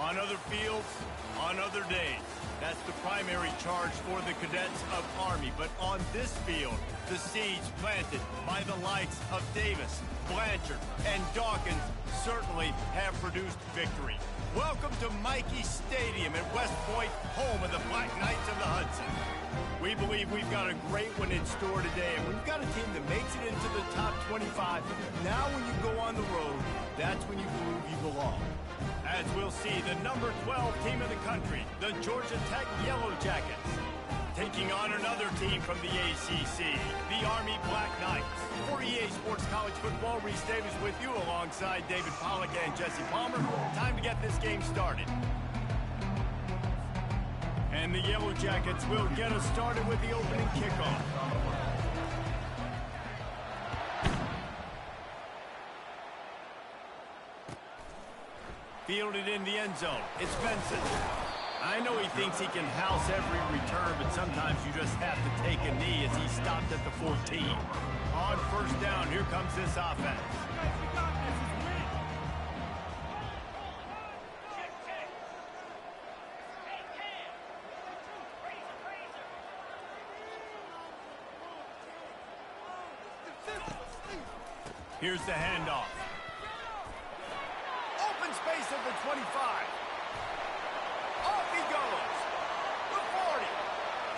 On other fields, on other days. That's the primary charge for the cadets of Army. But on this field, the seeds planted by the likes of Davis, Blanchard, and Dawkins certainly have produced victory. Welcome to Michie Stadium at West Point, home of the Black Knights of the Hudson. We believe we've got a great one in store today, and we've got a team that makes it into the top 25. Now when you go on the road, that's when you prove you belong. As we'll see, the number 12 team in the country, the Georgia Tech Yellow Jackets, taking on another team from the ACC, the Army Black Knights. For EA Sports College Football, Reese Davis with you alongside David Pollack and Jesse Palmer. Time to get this game started. And the Yellow Jackets will get us started with the opening kickoff. Fielded in the end zone. It's Benson. I know he thinks he can house every return, but sometimes you just have to take a knee as he stopped at the 14. On first down, here comes this offense. Here's the handoff. Open space at the 25. Off he goes. The 40.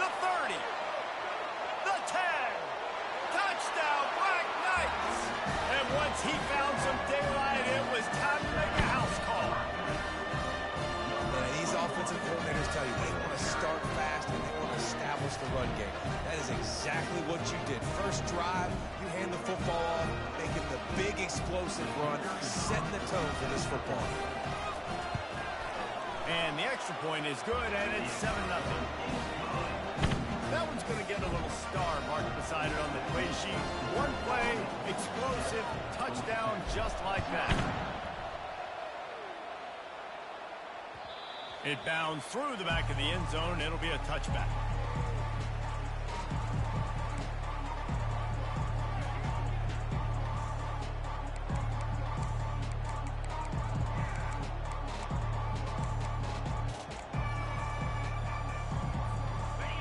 The 30. The 10. Touchdown, Black Knights. And once he found some daylight, it was time to make a house call. These offensive coordinators tell you they want to start fast and they want to establish the run game. That is exactly what you did. First drive, you hand the football off, making the big explosive run, setting the tone for this football. And the extra point is good, and it's 7-0. That one's going to get a little star marked beside it on the play sheet. One play, explosive, touchdown just like that. It bounds through the back of the end zone. It'll be a touchback.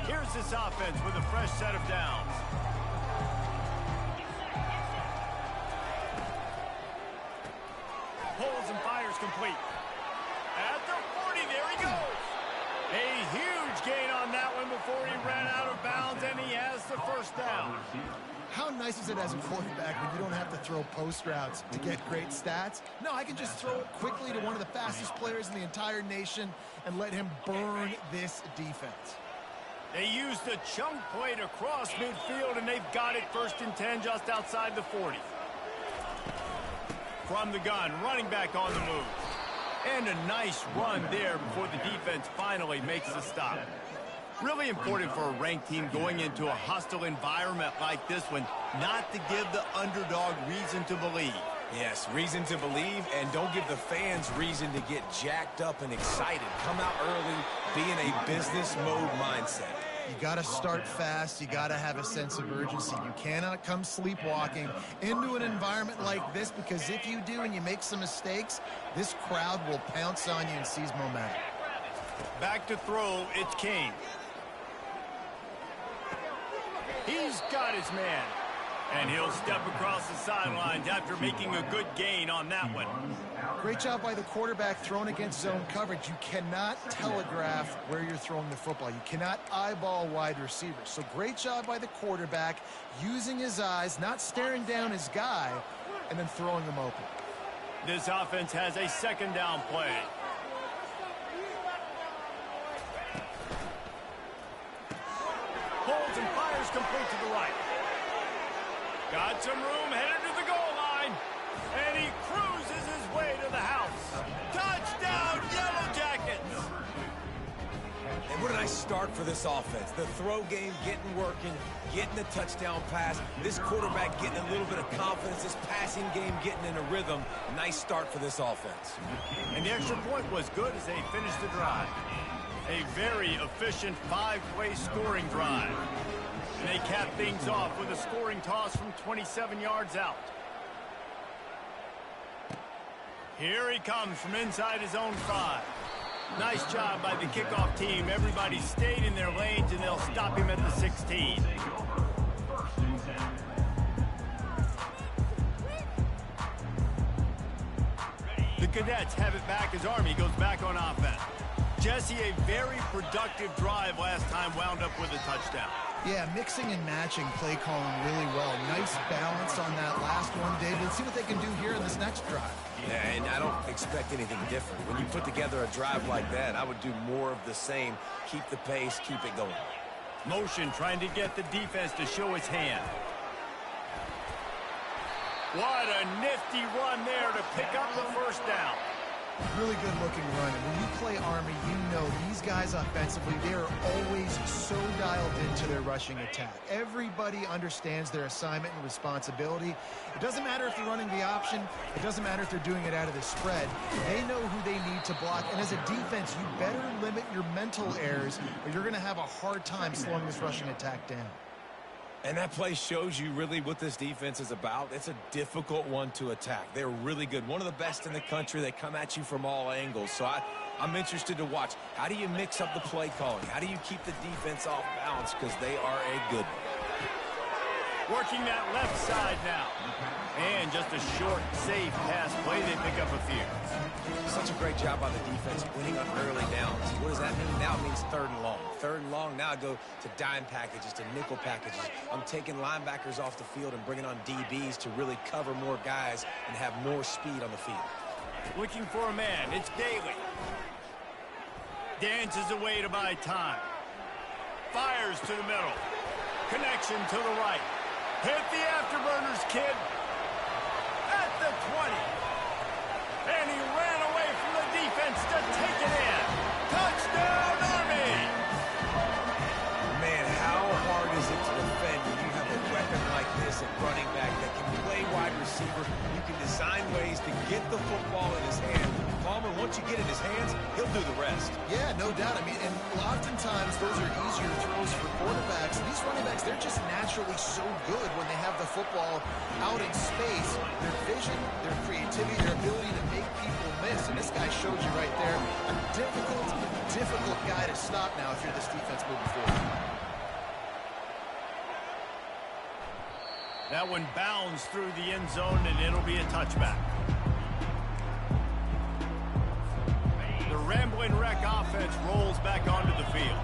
Here's this offense with a fresh set of downs. Pulls and fires complete. At the 40, there he goes. A huge gain on that one before he ran out of bounds, and he has the first down. How nice is it as a quarterback when you don't have to throw post routes to get great stats? No, I can just throw it quickly to one of the fastest players in the entire nation and let him burn this defense. They used a chunk play to cross midfield, and they've got it 1st and 10 just outside the 40. From the gun, running back on the move. And a nice run there before the defense finally makes a stop. Really important for a ranked team going into a hostile environment like this one, not to give the underdog reason to believe. Yes, reason to believe, and don't give the fans reason to get jacked up and excited. Come out early, be in a business mode mindset. You got to start fast. You got to have a sense of urgency. You cannot come sleepwalking into an environment like this, because if you do and you make some mistakes, this crowd will pounce on you and seize momentum. Back to throw, it's King. He's got his man. And he'll step across the sidelines after making a good gain on that one. Great job by the quarterback thrown against zone coverage. You cannot telegraph where you're throwing the football. You cannot eyeball wide receivers. So great job by the quarterback using his eyes, not staring down his guy, and then throwing him open. This offense has a 2nd down play. Holds and fires complete to the right. Got some room, headed to the goal line. And he cruises his way to the house. Touchdown, Yellow Jackets! And what a nice start for this offense. The throw game getting working, getting the touchdown pass. This quarterback getting a little bit of confidence. This passing game getting in a rhythm. Nice start for this offense. And the extra point was good as they finished the drive. A very efficient 5-play scoring drive. And they cap things off with a scoring toss from 27 yards out. Here he comes from inside his own 5. Nice job by the kickoff team. Everybody stayed in their lanes, and they'll stop him at the 16. The Cadets have it back as Army goes back on offense. Jesse, a very productive drive last time, wound up with a touchdown. Yeah, mixing and matching play calling really well. Nice balance on that last one, David. Let's see what they can do here in this next drive. Yeah, and I don't expect anything different. When you put together a drive like that, I would do more of the same. Keep the pace, keep it going. Motion trying to get the defense to show his hand. What a nifty run there to pick up the first down. Really good looking run. And when you play Army, you know these guys offensively, they are always so dialed into their rushing attack. Everybody understands their assignment and responsibility. It doesn't matter if they're running the option. It doesn't matter if they're doing it out of the spread. They know who they need to block. And as a defense, you better limit your mental errors, or you're going to have a hard time slowing this rushing attack down. And that play shows you really what this defense is about. It's a difficult one to attack. They're really good. One of the best in the country. They come at you from all angles. So I'm interested to watch. How do you mix up the play calling? How do you keep the defense off balance? Because they are a good one. Working that left side now. And just a short, safe pass play. They pick up a few. Such a great job by the defense winning on early downs. What does that mean? Now it means 3rd and long. 3rd and long, now I go to dime packages, to nickel packages. I'm taking linebackers off the field and bringing on DBs to really cover more guys and have more speed on the field. Looking for a man. It's Daly. Dances away to buy time. Fires to the middle. Connection to the right. Hit the afterburners, kid. At the 20. And he ran away from the defense to take it in. Touchdown, Army! Man, how hard is it to defend when you have a weapon like this at running back that can play wide receiver? You can design ways to get the football in his hand. Palmer, once you get it in his hands, he'll do the rest. Yeah, no doubt. I mean, and oftentimes those are easier throws for quarterbacks. These running backs, they're just naturally so good when they have the football out in space. Their vision, their creativity, their ability to make people miss. And this guy shows you right there a difficult guy to stop now if you're this defense moving forward. That one bounds through the end zone, and it'll be a touchback. The Ramblin' Wreck offense rolls back onto the field.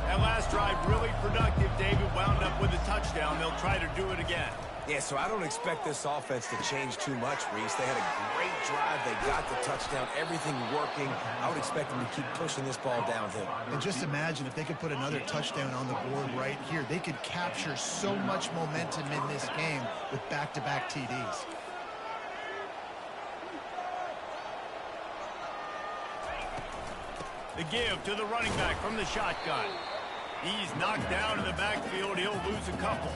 That last drive really productive. David wound up with a touchdown. They'll try to do it again. Yeah, so I don't expect this offense to change too much, Reese. They had a great drive. They got the touchdown. Everything working. I would expect them to keep pushing this ball downhill. And just imagine if they could put another touchdown on the board right here. They could capture so much momentum in this game with back-to-back TDs. The give to the running back from the shotgun. He's knocked down in the backfield. He'll lose a couple.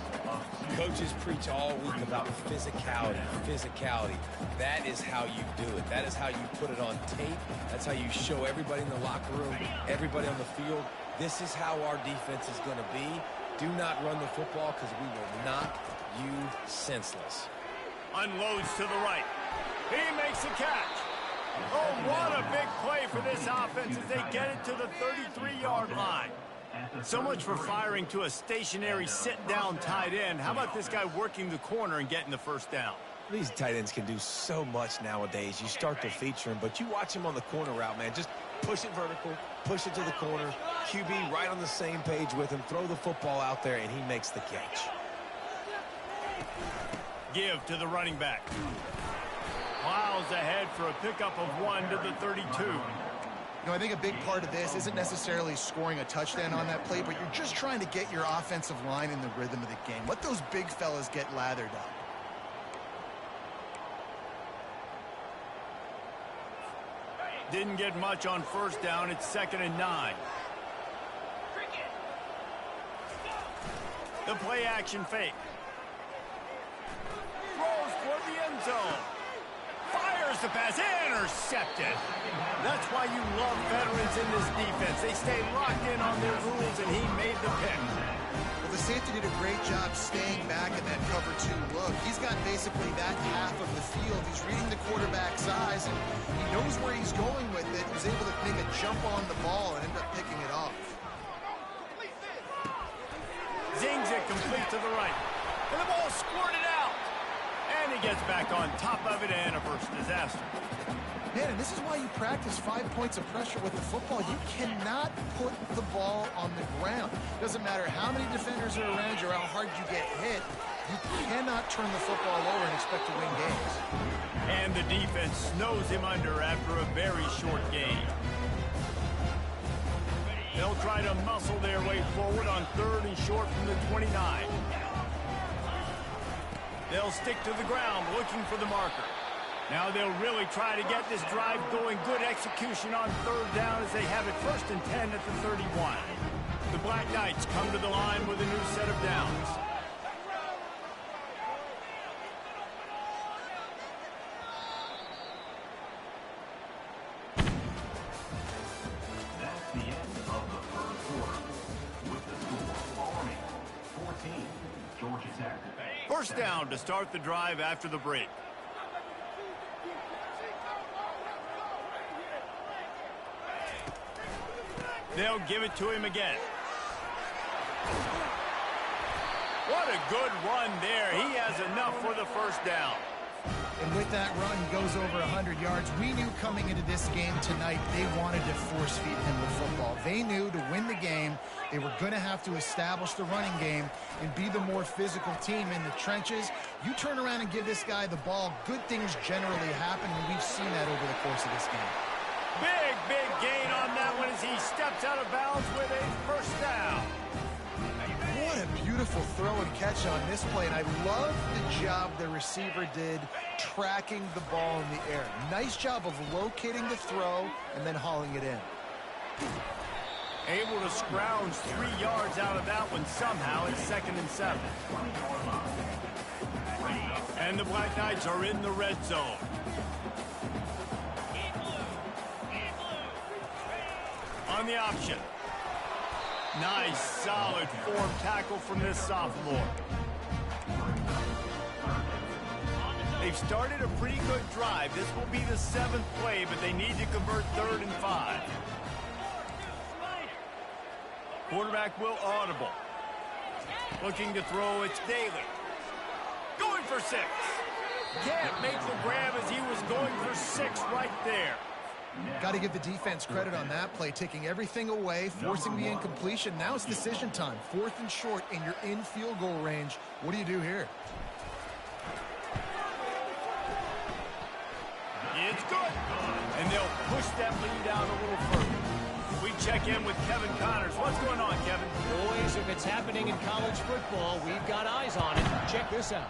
Coaches preach all week about physicality. That is how you do it. That is how you put it on tape. That's how you show everybody in the locker room, everybody on the field. This is how our defense is going to be. Do not run the football because we will knock you senseless. Unloads to the right. He makes a catch. Oh, what a big play for this offense as they get it to the 33-yard line. So much for firing to a stationary sit-down tight end. How about this guy working the corner and getting the first down? These tight ends can do so much nowadays. You start to feature them, but you watch him on the corner route, man. Just push it vertical, push it to the corner. QB right on the same page with him. Throw the football out there, and he makes the catch. Give to the running back. Miles ahead for a pickup of 1 to the 32. You know, I think a big part of this isn't necessarily scoring a touchdown on that play, but you're just trying to get your offensive line in the rhythm of the game. Let those big fellas get lathered up. Didn't get much on first down. It's 2nd and 9. The play action fake. Throws for the end zone. Fires the pass, intercepted. That's why you love veterans in this defense. They stay locked in on their rules, and he made the pick. Well, the safety did a great job staying back in that cover 2 look. He's got basically that half of the field. He's reading the quarterback's eyes, and he knows where he's going with it. He was able to make a jump ball and end up picking it off. Zings it complete to the right. And the ball squirted out. And he gets back on top of it and averts disaster. Man, and this is why you practice 5 points of pressure with the football. You cannot put the ball on the ground. Doesn't matter how many defenders are around you or how hard you get hit. You cannot turn the football over and expect to win games. And the defense snows him under after a very short game. They'll try to muscle their way forward on 3rd and short from the 29. They'll stick to the ground looking for the marker. Now they'll really try to get this drive going. Good execution on 3rd down as they have it 1st and 10 at the 31. The Black Knights come to the line with a new set of downs. That's the end of the 3rd quarter. With the score, Army 14, Georgia Tech. 1st down to start the drive after the break. They'll give it to him again. What a good run there. He has enough for the 1st down. And with that run, he goes over 100 yards. We knew coming into this game tonight they wanted to force feed him the football. They knew to win the game, they were going to have to establish the running game and be the more physical team in the trenches. You turn around and give this guy the ball, good things generally happen, and we've seen that over the course of this game. Big gain on that one as he steps out of bounds with a 1st down. What a beautiful throw and catch on this play, and I love the job the receiver did tracking the ball in the air. Nice job of locating the throw and then hauling it in. Able to scrounge 3 yards out of that one somehow. It's 2nd and 7. And the Black Knights are in the red zone. On the option. Nice, solid form tackle from this sophomore. They've started a pretty good drive. This will be the 7th play, but they need to convert 3rd and 5. Quarterback will audible. Looking to throw, it's Daly. Going for 6. Can't make the grab as he was going for 6 right there. Got to give the defense credit on that play, taking everything away, forcing the incompletion. Now it's decision time. 4th and short, and you're in field goal range. What do you do here? It's good. And they'll push that lead down a little further. We check in with Kevin Connors. What's going on, Kevin? Boys, if it's happening in college football, we've got eyes on it. Check this out.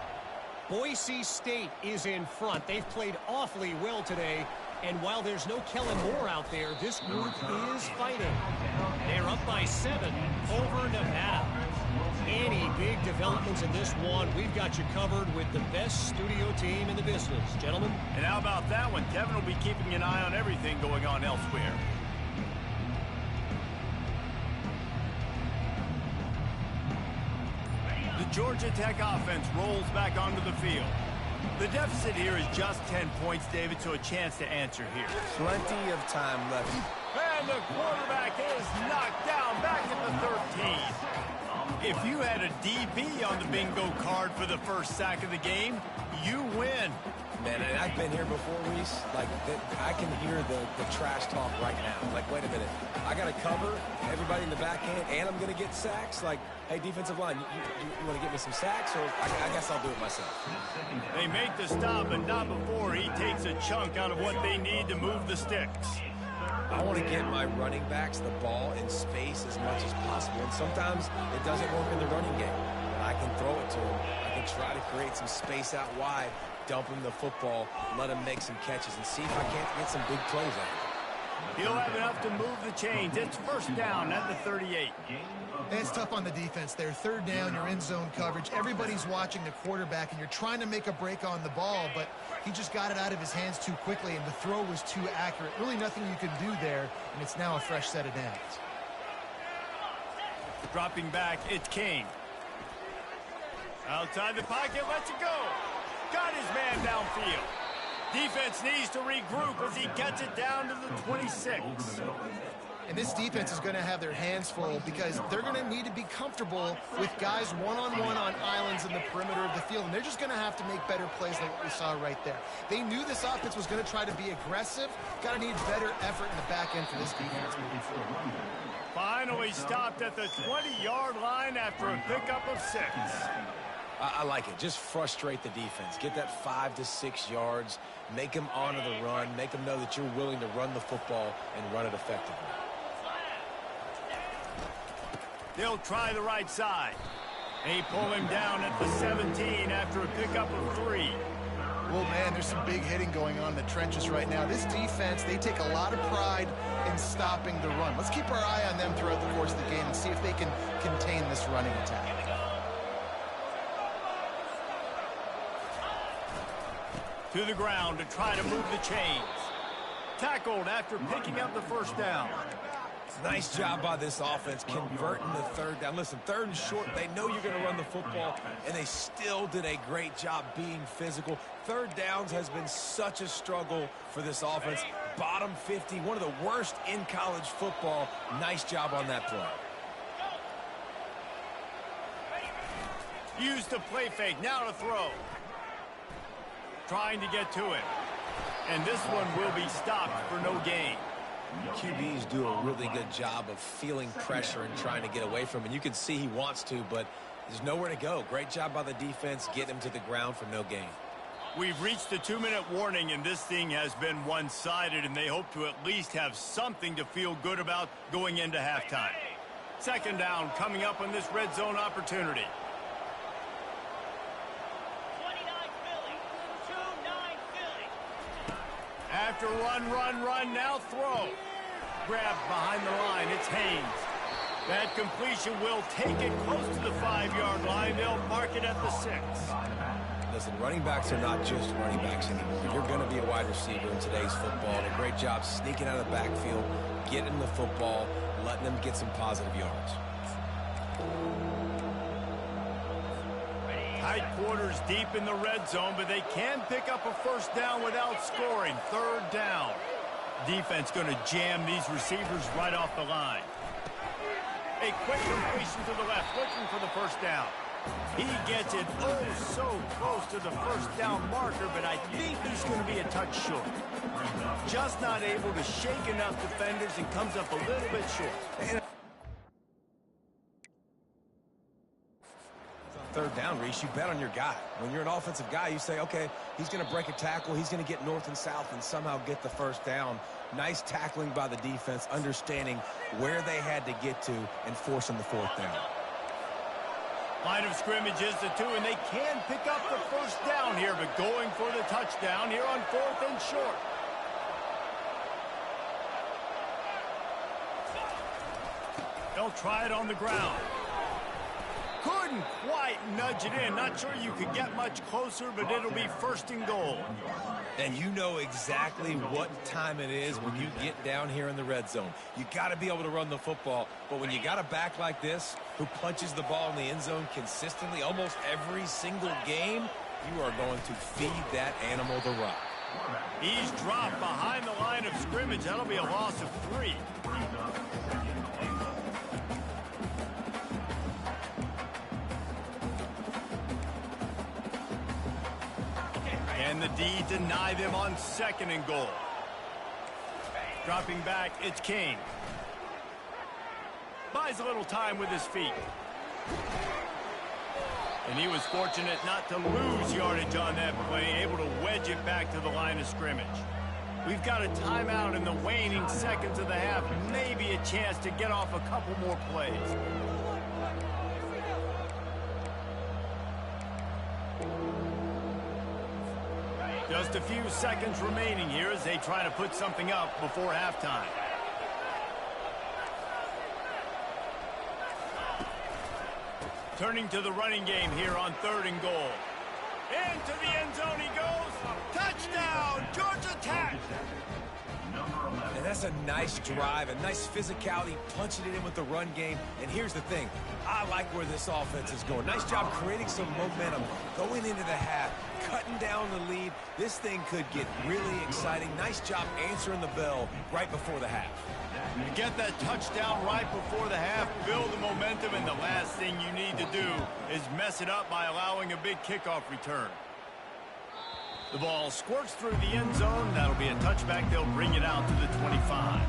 Boise State is in front. They've played awfully well today. And while there's no Kellen Moore out there, this group is fighting. They're up by 7 over Nevada. Any big developments in this one, we've got you covered with the best studio team in the business. Gentlemen. And how about that one? Kevin will be keeping an eye on everything going on elsewhere. The Georgia Tech offense rolls back onto the field. The deficit here is just 10 points, David, so a chance to answer here. Plenty of time left. And the quarterback is knocked down back at the 13. If you had a DB on the bingo card for the 1st sack of the game, you win. Man, and I've been here before, Reese. Like, I can hear the trash talk right now. Like, wait a minute. I got to cover everybody in the backhand, and I'm going to get sacks. Like, hey, defensive line, you want to get me some sacks? Or I guess I'll do it myself. They make the stop, but not before he takes a chunk out of what they need to move the sticks. I want to get my running backs the ball in space as much as possible. And sometimes it doesn't work in the running game. But I can throw it to him. I can try to create some space out wide, dump him the football, let him make some catches, and see if I can't get some big plays out of him. He'll have enough to move the chains. It's 1st down at the 38. It's tough on the defense there. 3rd down, you're in zone coverage. Everybody's watching the quarterback, and you're trying to make a break on the ball, but he just got it out of his hands too quickly, and the throw was too accurate. Really nothing you can do there, and it's now a fresh set of downs. Dropping back, it's King. Outside the pocket, lets it go. Got his man downfield. Defense needs to regroup as he gets it down to the 26. And this defense is going to have their hands full because they're going to need to be comfortable with guys one-on-one on islands in the perimeter of the field. And they're just going to have to make better plays than what we saw right there. They knew this offense was going to try to be aggressive. Got to need better effort in the back end for this defense moving forward. Finally stopped at the 20-yard line after a pickup of 6. I like it. Just frustrate the defense. Get that 5 to 6 yards. Make them honor the run. Make them know that you're willing to run the football and run it effectively. They'll try the right side. They pull him down at the 17 after a pickup of 3. Well, man, there's some big hitting going on in the trenches right now. This defense, they take a lot of pride in stopping the run. Let's keep our eye on them throughout the course of the game and see if they can contain this running attack. To the ground to try to move the chains. Tackled after picking up the first down. Nice job by this offense converting the third down. Listen, 3rd and short, they know you're going to run the football, and they still did a great job being physical. 3rd downs has been such a struggle for this offense. Bottom 50, one of the worst in college football. Nice job on that play. Used the play fake, now to throw. Trying to get to it. And this one will be stopped for no gain. QBs do a really good job of feeling pressure and trying to get away from it. You can see he wants to, but there's nowhere to go. Great job by the defense, getting him to the ground for no gain. We've reached the 2-minute warning, and this thing has been one-sided, and they hope to at least have something to feel good about going into halftime. 2nd down coming up on this red zone opportunity. After run, now throw. Grabbed behind the line, it's Haynes. That completion will take it close to the 5-yard line. They'll mark it at the 6. Listen, running backs are not just running backs anymore. You're going to be a wide receiver in today's football. And a great job sneaking out of the backfield, getting the football, letting them get some positive yards. Tight quarters deep in the red zone, but they can pick up a first down without scoring. 3rd down. Defense going to jam these receivers right off the line. A quick completion to the left, looking for the first down. He gets it so close to the first down marker, but I think he's going to be a touch short. Just not able to shake enough defenders and comes up a little bit short. 3rd down, Reese, you bet on your guy. When you're an offensive guy, you say, okay, he's going to break a tackle, he's going to get north and south and somehow get the first down. Nice tackling by the defense, understanding where they had to get to and forcing the 4th down. Line of scrimmage is the 2, and they can pick up the first down here, but going for the touchdown here on 4th and short. They'll try it on the ground. Couldn't quite nudge it in. Not sure you could get much closer, but it'll be 1st and goal. And you know exactly what time it is when you get down here in the red zone. You got to be able to run the football. But when you got a back like this who punches the ball in the end zone consistently almost every single game, you are going to feed that animal the rock. He's dropped behind the line of scrimmage. That'll be a loss of 3. And the D deny them on 2nd and goal. Dropping back, it's King. Buys a little time with his feet. And he was fortunate not to lose yardage on that play, able to wedge it back to the line of scrimmage. We've got a timeout in the waning seconds of the half. Maybe a chance to get off a couple more plays. Just a few seconds remaining here as they try to put something up before halftime. Turning to the running game here on 3rd and goal. Into the end zone he goes. Touchdown, Georgia Tech. And that's a nice drive, a nice physicality, punching it in with the run game. And here's the thing. I like where this offense is going. Nice job creating some momentum, going into the half, cutting down the lead. This thing could get really exciting. Nice job answering the bell right before the half. You get that touchdown right before the half, build the momentum, and the last thing you need to do is mess it up by allowing a big kickoff return. The ball squirts through the end zone. That'll be a touchback. They'll bring it out to the 25.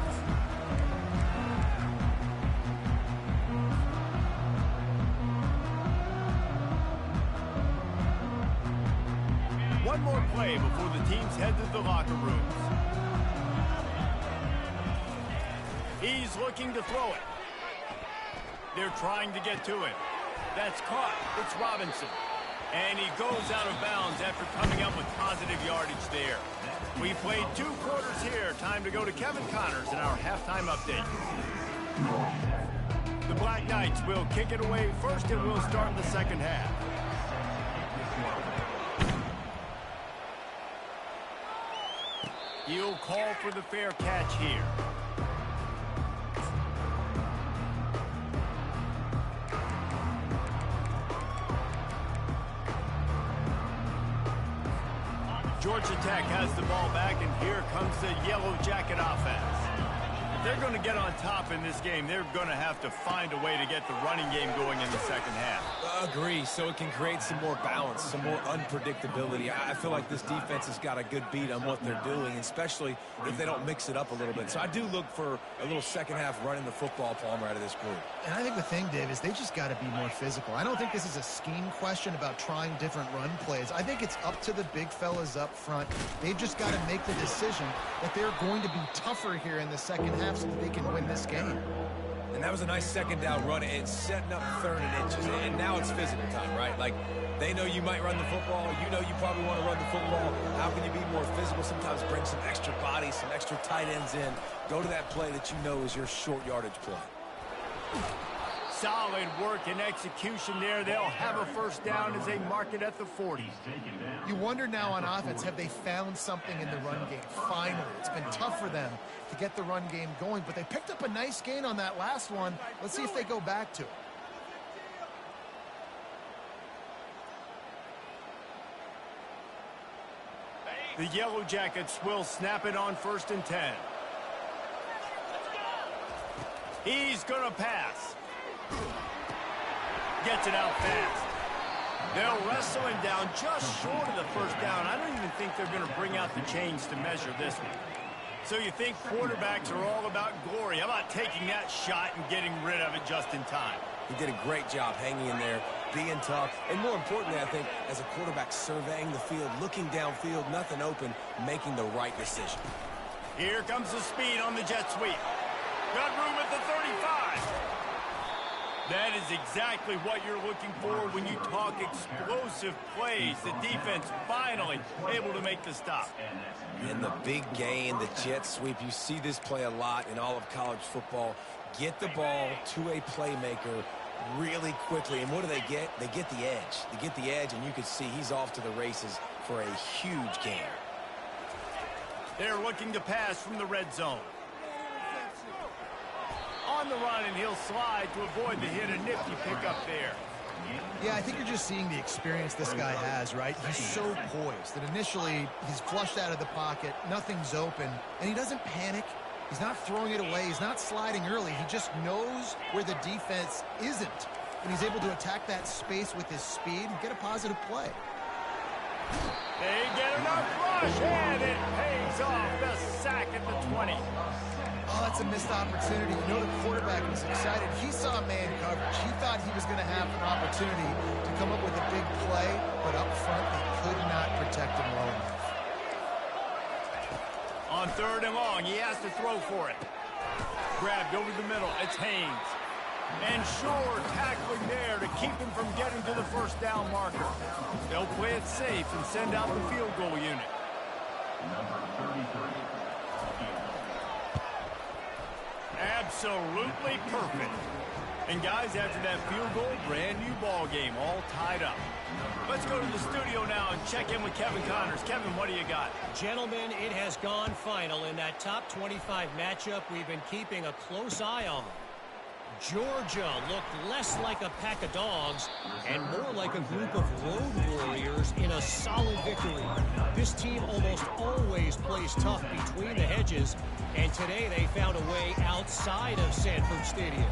One more play before the teams head to the locker rooms. He's looking to throw it. They're trying to get to him. That's caught. It's Robinson. And he goes out of bounds after coming up with positive yardage there. We played 2 quarters here. Time to go to Kevin Connors in our halftime update. The Black Knights will kick it away first, and we'll start the second half. He'll call for the fair catch here. Georgia Tech has the ball back, and here comes the Yellow Jacket offense. If they're going to get on top in this game, they're going to have to find a way to get the running game going in the second half. Agree, so it can create some more balance, some more unpredictability. I feel like this defense has got a good beat on what they're doing, especially if they don't mix it up a little bit. So I do look for a little second half running the football, Palmer, out of this group. And I think the thing, Dave, is they just got to be more physical. I don't think this is a scheme question about trying different run plays. I think it's up to the big fellas up front. They've just got to make the decision that they're going to be tougher here in the second half so that they can win this game. And that was a nice second down run and setting up 3rd and inches. And now it's physical time, right? Like, they know you might run the football. You know you probably want to run the football. How can you be more physical? Sometimes bring some extra bodies, some extra tight ends in. Go to that play that you know is your short yardage play. Solid work and execution there. They'll have a first down as they mark it at the 40. You wonder now on offense, have they found something in the run game? Finally, it's been tough for them to get the run game going, but they picked up a nice gain on that last one. Let's see if they go back to it. The Yellow Jackets will snap it on 1st and 10. He's going to pass. Gets it out fast. They'll wrestle him down just short of the first down. I don't even think they're going to bring out the chains to measure this one. So you think quarterbacks are all about glory. How about taking that shot and getting rid of it just in time? He did a great job hanging in there, being tough, and more importantly, I think, as a quarterback surveying the field, looking downfield, nothing open, making the right decision. Here comes the speed on the jet sweep. Got room at the 35. That is exactly what you're looking for when you talk explosive plays. The defense finally able to make the stop. And the big gain, the jet sweep, you see this play a lot in all of college football. Get the ball to a playmaker really quickly. And what do they get? They get the edge. They get the edge, and you can see he's off to the races for a huge gain. They're looking to pass from the red zone. On the run, and he'll slide to avoid the hit. A nifty pickup there. Yeah, I think you're just seeing the experience this guy has, right? He's so poised that initially he's flushed out of the pocket, nothing's open, and he doesn't panic. He's not throwing it away. He's not sliding early. He just knows where the defense isn't, and he's able to attack that space with his speed and get a positive play. They get enough rush, and it pays off. The sack at the 20. Oh, that's a missed opportunity. You know the quarterback was excited. He saw man coverage. He thought he was going to have an opportunity to come up with a big play, but up front they could not protect him well enough. On 3rd and long, he has to throw for it. Grabbed over the middle. It's Haynes. And Shore tackling there to keep him from getting to the first down marker. They'll play it safe and send out the field goal unit. Number 33. Absolutely perfect. And guys, after that field goal, brand new ball game, all tied up. Let's go to the studio now and check in with Kevin Connors. Kevin, what do you got? Gentlemen, it has gone final in that top 25 matchup we've been keeping a close eye on. Georgia looked less like a pack of dogs and more like a group of road warriors in a solid victory. This team almost always plays tough between the hedges, and today they found a way outside of Sanford Stadium.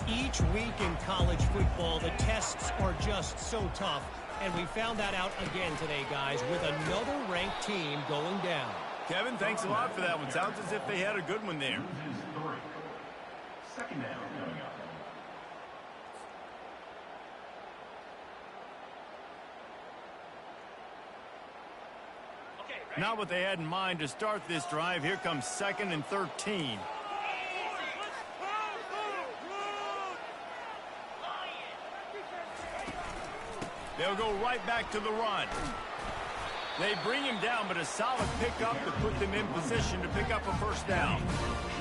Each week in college football, the tests are just so tough, and we found that out again today, guys, with another ranked team going down. Kevin, thanks a lot for that one. Sounds as if they had a good one there. Second down coming up. Not what they had in mind to start this drive. Here comes 2nd and 13. They'll go right back to the run. They bring him down, but a solid pickup to put them in position to pick up a first down.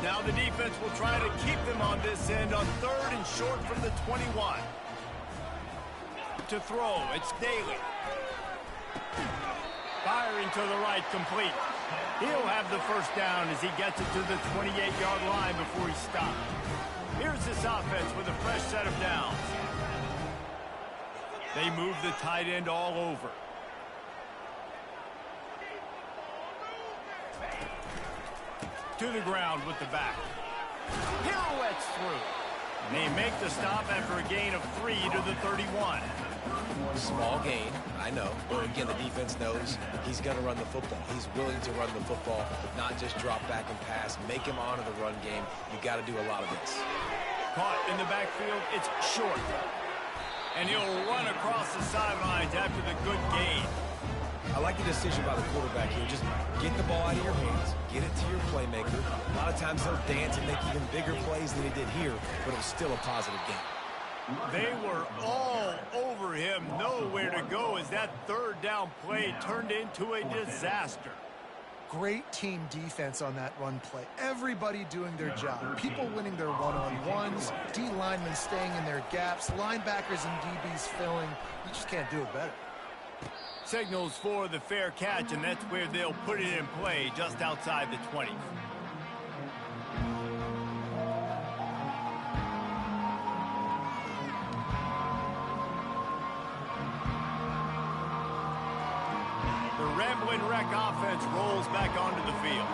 Now the defense will try to keep them on this end on 3rd and short from the 21. To throw, it's Daly. Firing to the right, complete. He'll have the first down as he gets it to the 28-yard line before he stops. Here's this offense with a fresh set of downs. They move the tight end all over. To the ground with the back. Pirouettes through. And they make the stop after a gain of 3 to the 31. Small gain, I know. But again, the defense knows he's going to run the football. He's willing to run the football, not just drop back and pass. Make him honor the run game. You got to do a lot of this. Caught in the backfield, it's short. And he'll run across the sidelines after the good gain. I like the decision by the quarterback here. Just get the ball out of your hands, get it to your playmaker. A lot of times he'll dance and make even bigger plays than he did here, but it was still a positive game. They were all over him, nowhere to go as that 3rd down play turned into a disaster. Great team defense on that run play. Everybody doing their job. People winning their one-on-ones, D linemen staying in their gaps, linebackers and DBs filling. You just can't do it better. Signals for the fair catch, and that's where they'll put it in play, just outside the 20. The Ramblin' Wreck offense rolls back onto the field.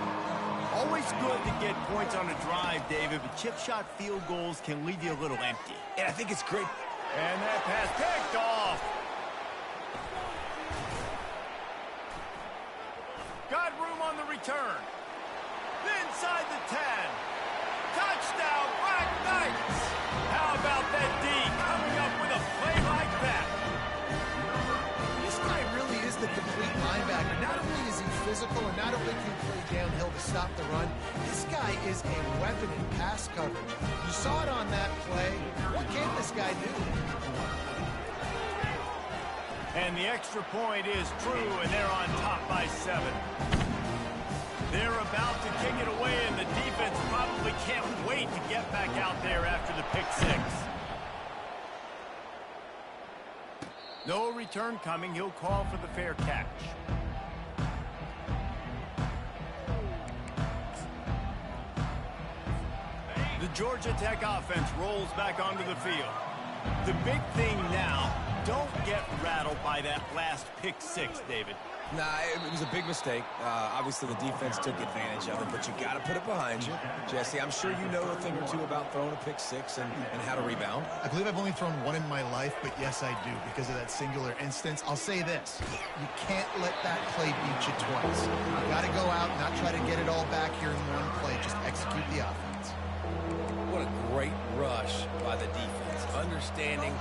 Always good to get points on a drive, David, but chip shot field goals can leave you a little empty. And I think it's great. And that pass picked off. Got room on the return. Inside the 10. Touchdown, Black Knights. How about that D coming up with a play like that? This guy really is the complete linebacker. Not only is he physical and not only can he play downhill to stop the run, this guy is a weapon in pass coverage. You saw it on that play. What can this guy do? And the extra point is true, and they're on top by 7. They're about to kick it away, and the defense probably can't wait to get back out there after the pick 6. No return coming. He'll call for the fair catch. The Georgia Tech offense rolls back onto the field. The big thing now, don't get rattled by that last pick 6, David. Nah, it was a big mistake. Obviously, the defense took advantage of it, but you got to put it behind you. Jesse, I'm sure you know a thing or two about throwing a pick 6 and how to rebound. I believe I've only thrown one in my life, but yes, I do, because of that singular instance. I'll say this. You can't let that play beat you twice. You got to go out and not try to get it all back here in one play. Just execute the offense. What a great rush by the defense. Understanding,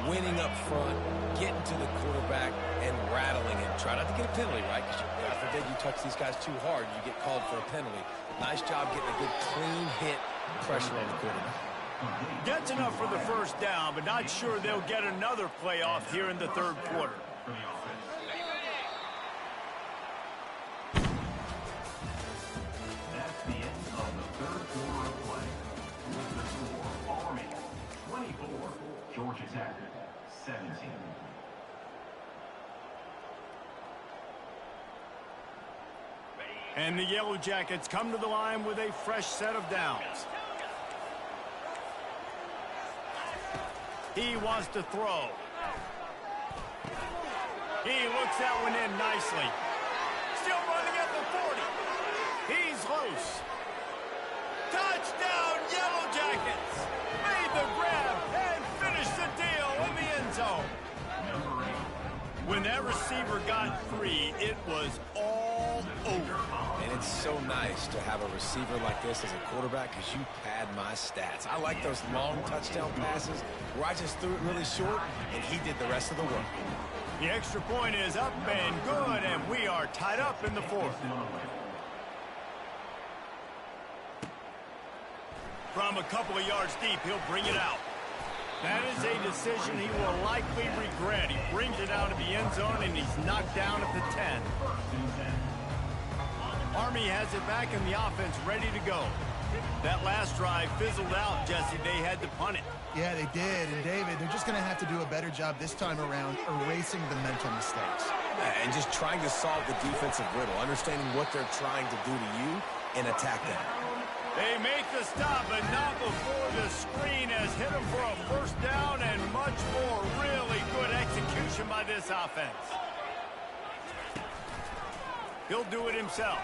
winning up front, getting to the quarterback, and rattling him. Try not to get a penalty, right? Because God forbid you touch these guys too hard, you get called for a penalty. Nice job getting a good clean hit pressure on the quarterback. Gets enough for the first down, but not sure they'll get another play off here in the 3rd quarter. That's the end of the 3rd quarter of play. With the score, Army 24, Georgia Tech 17. And the Yellow Jackets come to the line with a fresh set of downs. He wants to throw. He looks that one in nicely. Still running at the 40. He's loose. Touchdown, Yellow Jackets. Made the grab and finished the deal in the end zone. When that receiver got 3, it was all over. And it's so nice to have a receiver like this as a quarterback because you pad my stats. I like those long touchdown passes where I just threw it really short and he did the rest of the work. The extra point is up and good, and we are tied up in the 4th. From a couple of yards deep, he'll bring it out. That is a decision he will likely regret. He brings it out of the end zone, and he's knocked down at the 10. Army has it back in the offense, ready to go. That last drive fizzled out, Jesse. They had to punt it. Yeah, they did. And, David, they're just going to have to do a better job this time around erasing the mental mistakes. And just trying to solve the defensive riddle, understanding what they're trying to do to you and attack them. They make the stop, but not before the screen has hit them for a first down and much more. Really good execution by this offense. He'll do it himself.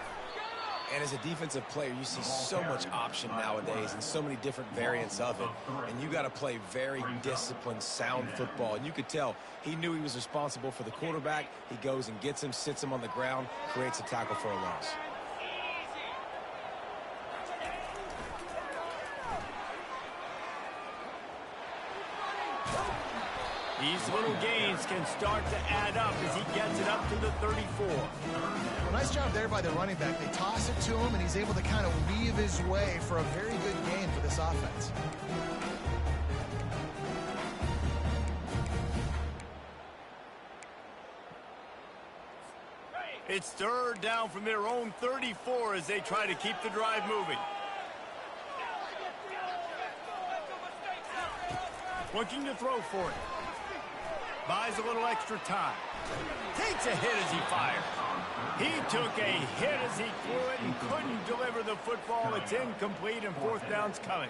And as a defensive player, you see so much option nowadays and so many different variants of it. And you got to play very disciplined, sound football. And you could tell he knew he was responsible for the quarterback. He goes and gets him, sits him on the ground, creates a tackle for a loss. These little gains can start to add up as he gets it up to the 34. Well, nice job there by the running back. They toss it to him, and he's able to kind of weave his way for a very good gain for this offense. It's 3rd down from their own 34 as they try to keep the drive moving. Looking to throw for it. Buys a little extra time. Takes a hit as he fired. He took a hit as he threw it and couldn't deliver the football. It's incomplete and 4th down's coming.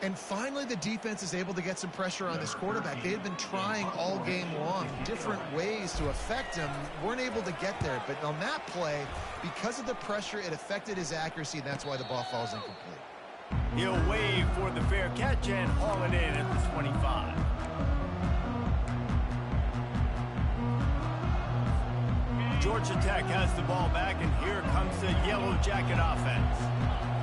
And finally, the defense is able to get some pressure on this quarterback. They had been trying all game long, different ways to affect him. Weren't able to get there. But on that play, because of the pressure, it affected his accuracy. That's why the ball falls incomplete. He'll wave for the fair catch and haul it in at the 25. Georgia Tech has the ball back, and here comes the Yellow Jacket offense.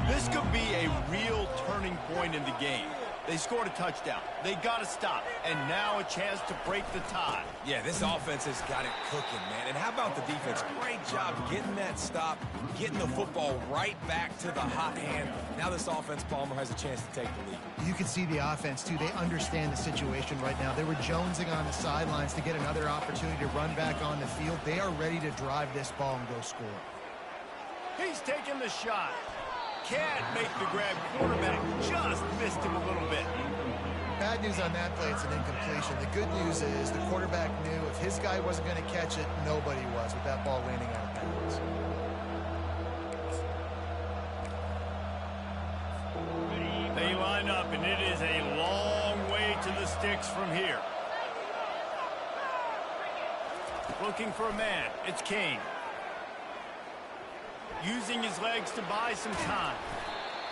This could be a real turning point in the game. They scored a touchdown. They got to stop, and now a chance to break the tie. Yeah, this offense has got it cooking, man. And how about the defense? Great job getting that stop, getting the football right back to the hot hand. Now this offense, Palmer, has a chance to take the lead. You can see the offense, too. They understand the situation right now. They were jonesing on the sidelines to get another opportunity to run back on the field. They are ready to drive this ball and go score. He's taking the shot. Can't make the grab. Quarterback just missed him a little bit. Bad news on that play, it's an incompletion. The good news is the quarterback knew if his guy wasn't going to catch it, nobody was with that ball landing out of bounds. They line up, and it is a long way to the sticks from here. Looking for a man. It's Kane. Using his legs to buy some time.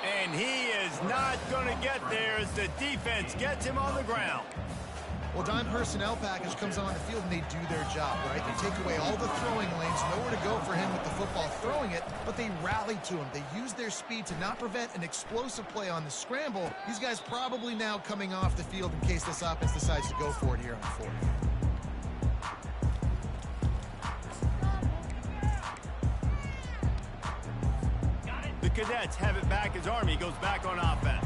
And he is not going to get there as the defense gets him on the ground. Well, dime personnel package comes on the field and they do their job, right? They take away all the throwing lanes, nowhere to go for him with the football throwing it, but they rally to him. They use their speed to not prevent an explosive play on the scramble. These guys probably now coming off the field in case this offense decides to go for it here on the 4th. The Cadets have it back as Army goes back on offense.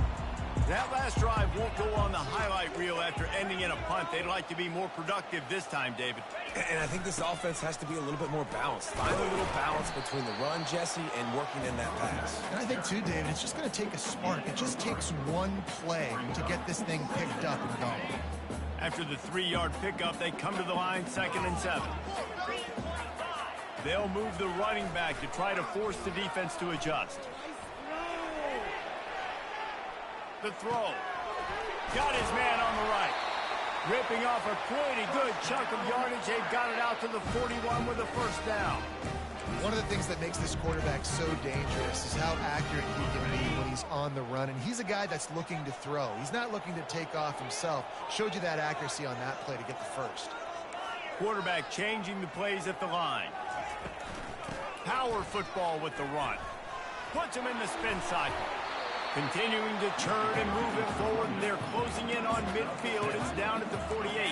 That last drive won't go on the highlight reel after ending in a punt. They'd like to be more productive this time, David. And I think this offense has to be a little bit more balanced. Find a little balance between the run, Jesse, and working in that pass. And I think, too, David, it's just going to take a spark. It just takes one play to get this thing picked up and going. After the 3-yard pickup, they come to the line 2nd and 7. They'll move the running back to try to force the defense to adjust. The throw. Got his man on the right. Ripping off a pretty good chunk of yardage. They've got it out to the 41 with a first down. One of the things that makes this quarterback so dangerous is how accurate he can be when he's on the run. And he's a guy that's looking to throw. He's not looking to take off himself. Showed you that accuracy on that play to get the first. Quarterback changing the plays at the line. Power football with the run. Puts him in the spin cycle. Continuing to turn and move it forward, and they're closing in on midfield. It's down at the 48.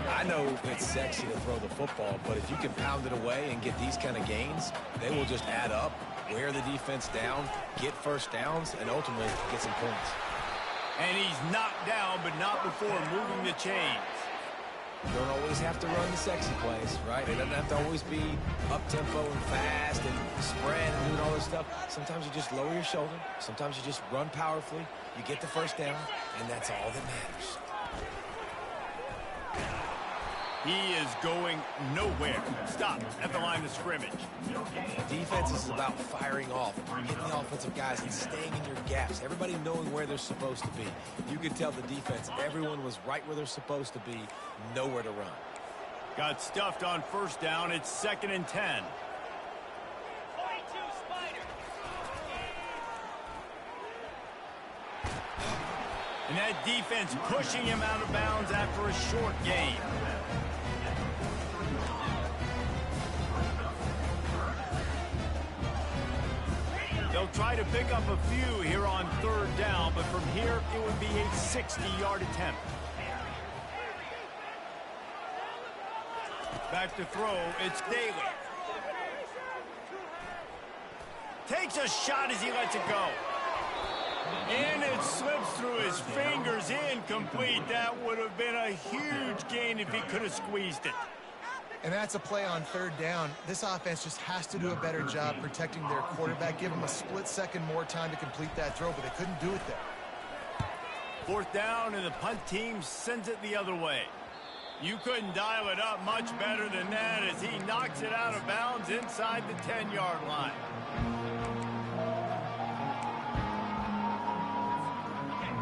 I know it's sexy to throw the football, but if you can pound it away and get these kind of gains, they will just add up, wear the defense down, get first downs, and ultimately get some points. And he's knocked down, but not before moving the chains. You don't always have to run the sexy plays, right? It doesn't have to always be up-tempo and fast and spread and doing all this stuff. Sometimes you just lower your shoulder. Sometimes you just run powerfully. You get the first down, and that's all that matters. He is going nowhere. Stop at the line of scrimmage. Defense is about firing off, hitting the offensive guys and staying in your gaps. Everybody knowing where they're supposed to be. You could tell the defense, everyone was right where they're supposed to be, nowhere to run. Got stuffed on first down. It's 2nd and 10. And that defense pushing him out of bounds after a short gain. They'll try to pick up a few here on 3rd down, but from here it would be a 60-yard attempt. Back to throw, it's Daly. Takes a shot as he lets it go. And it slips through his fingers, incomplete. That would have been a huge gain if he could have squeezed it. And that's a play on 3rd down. This offense just has to do a better job protecting their quarterback. Give him a split second more time to complete that throw, but they couldn't do it there. 4th down, and the punt team sends it the other way. You couldn't dial it up much better than that as he knocks it out of bounds inside the 10-yard line.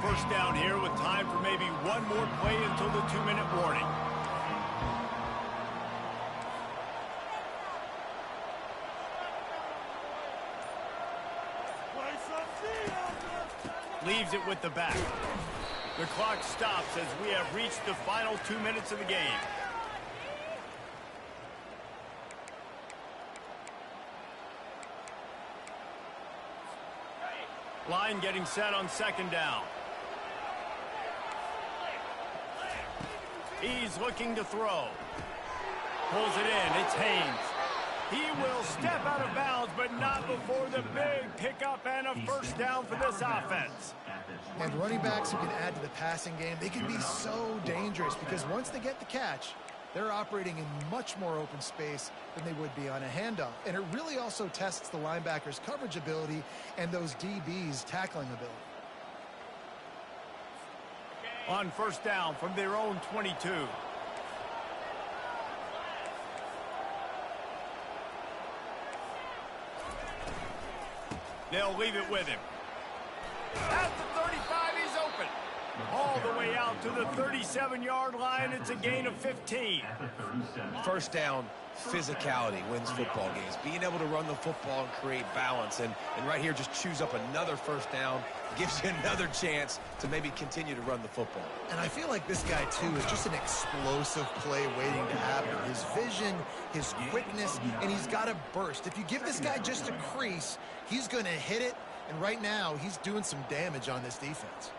First down here with time for maybe one more play until the 2-minute warning. Leaves it with the back. The clock stops as we have reached the final 2 minutes of the game. Line getting set on 2nd down. He's looking to throw. Pulls it in. It's Haynes. He will step out of bounds, but not before the big pickup and a first down for this offense. And running backs who can add to the passing game, they can be so dangerous because once they get the catch, they're operating in much more open space than they would be on a handoff. And it really also tests the linebackers' coverage ability and those DBs' tackling ability. On first down from their own 22. They'll leave it with him. At the 35, he's open. All the way out to the 37-yard line. It's a gain of 15. First down, physicality wins football games. Being able to run the football and create balance. And right here, just choose up another first down. Gives you another chance to maybe continue to run the football. And I feel like this guy, too, is just an explosive play waiting to happen. His vision, his quickness, and he's got a burst. If you give this guy just a crease, he's going to hit it. And right now, he's doing some damage on this defense.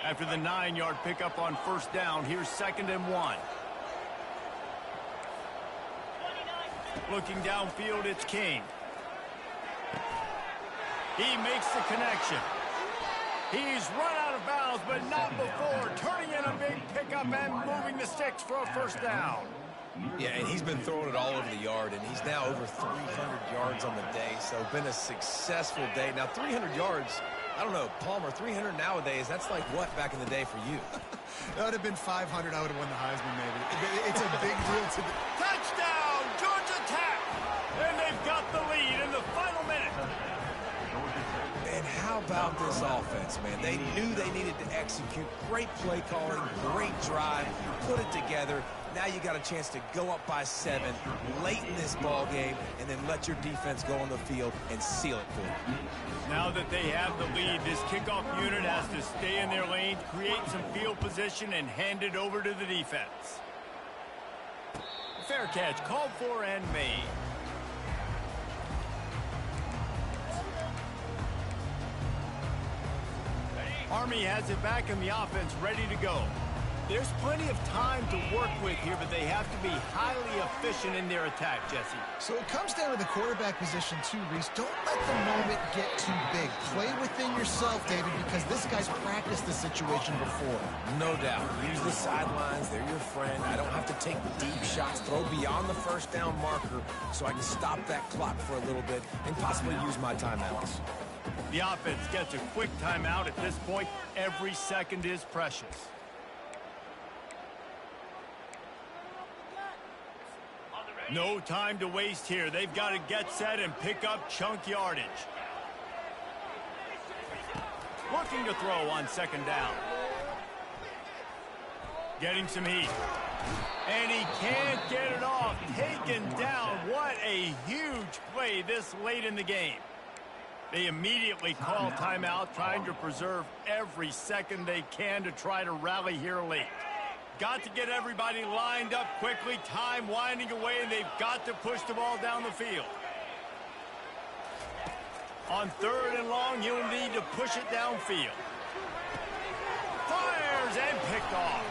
After the 9-yard pickup on first down, here's 2nd and 1. Looking downfield, it's King. He makes the connection. He's run out of bounds, but not before turning in a big pickup and moving the sticks for a first down. Yeah, and he's been throwing it all over the yard, and he's now over 300 yards on the day, so been a successful day. Now, 300 yards, I don't know, Palmer, 300 nowadays, that's like what back in the day for you? That would have been 500. I would have won the Heisman, maybe. It's a big deal to the... Touchdown, Georgia Tech! And they've got the lead in the final minute. And how about this offense, man? They knew they needed to execute. Great play calling, great drive, put it together. Now you got a chance to go up by 7 late in this ball game and then let your defense go on the field and seal it for you. Now that they have the lead, this kickoff unit has to stay in their lane, create some field position, and hand it over to the defense. Fair catch, called for and made. Army has it back in the offense, ready to go. There's plenty of time to work with here, but they have to be highly efficient in their attack, Jesse. So it comes down to the quarterback position too, Reese. Don't let the moment get too big. Play within yourself, David, because this guy's practiced this situation before. No doubt. Use the sidelines. They're your friend. I don't have to take deep shots. Throw beyond the first down marker so I can stop that clock for a little bit and possibly use my timeouts. The offense gets a quick timeout. At this point, every second is precious. No time to waste here. They've got to get set and pick up chunk yardage. Looking to throw on second down. Getting some heat. And he can't get it off. Taken down. What a huge play this late in the game. They immediately call timeout, trying to preserve every second they can to try to rally here late. Got to get everybody lined up quickly. Time winding away, and they've got to push the ball down the field. On 3rd and long, he'll need to push it downfield. Fires and picked off.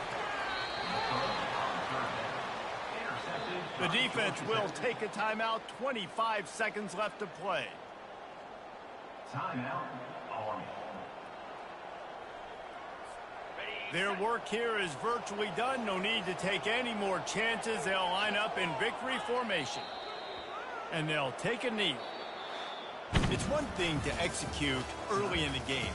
The defense will take a timeout. 25 seconds left to play. Timeout, Army. Their work here is virtually done. No need to take any more chances. They'll line up in victory formation. And they'll take a knee. It's one thing to execute early in the game.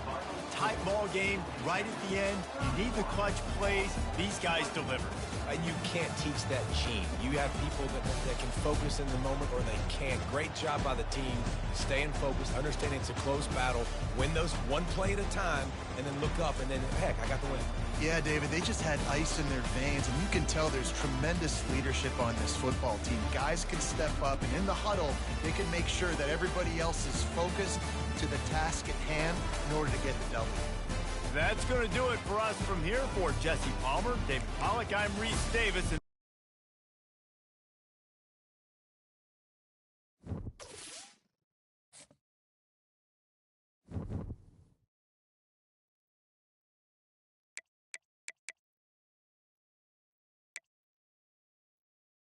Tight ball game, right at the end. You need the clutch plays. These guys deliver. You can't teach that gene. You have people that can focus in the moment or they can't. Great job by the team, staying focused, understanding it's a close battle, win those one play at a time, and then look up, and then, heck, I got the win. Yeah, David, they just had ice in their veins, and you can tell there's tremendous leadership on this football team. Guys can step up, and in the huddle, they can make sure that everybody else is focused to the task at hand in order to get the W. That's going to do it for us from here. For Jesse Palmer, David Pollack, I'm Reese Davis.